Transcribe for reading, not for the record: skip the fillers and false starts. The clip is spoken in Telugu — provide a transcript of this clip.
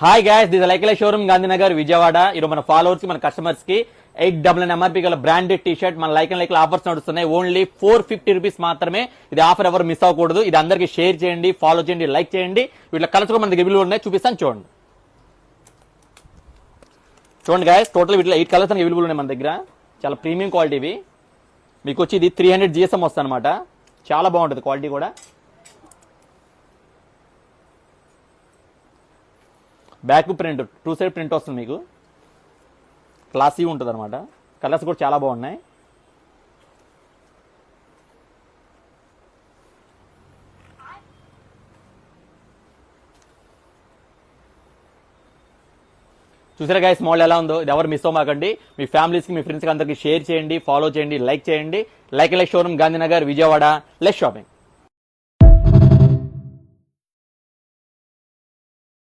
Hi guys, this like showroom Gandhinagar Vijayawada. ఈరోజు మన ఫాలోవర్స్ కి మన కస్టమర్స్ కి 899 ఎంఆర్పీ గల బ్రాండెడ్ టీ షర్ట్ మన లైక్ ఆఫర్స్ నడుస్తున్నాయి. ఓన్లీ 450 రూపీస్ మాత్రమే. ఇది ఆఫర్ ఎవరు మిస్ అవ్వకూడదు. ఇది అందరికి షేర్ చేయండి, ఫాలో చేయండి, లైక్ చేయండి. వీటిలో కలర్స్ కూడా మన దగ్గర అవైలబుల్ ఉన్నాయి, చూపిస్తాను చూడండి. చూడండి గైస్, టోటల్ వీటిలో 8 కలర్స్ అవైలబుల్ ఉన్నాయి మన దగ్గర. చాలా ప్రీమియం క్వాలిటీవి. మీకు వచ్చి ఇది 300 GSM వస్తుంది అనమాట. చాలా బాగుంటుంది క్వాలిటీ కూడా. బ్యాక్ ప్రింట్ 2 సైడ్ ప్రింట్ వస్తుంది, మీకు క్లాసీ ఉంటుంది అనమాట. కలర్స్ కూడా చాలా బాగున్నాయి. చూసారా గైస్ మోడల్ ఎలా ఉందో? ఇది ఎవరు మిస్ అవ్వమాకండి. మీ ఫ్యామిలీస్కి, మీ ఫ్రెండ్స్కి అందరికి షేర్ చేయండి, ఫాలో చేయండి, లైక్ చేయండి. Like showroom Gandhinagar Vijayawada. Less shopping.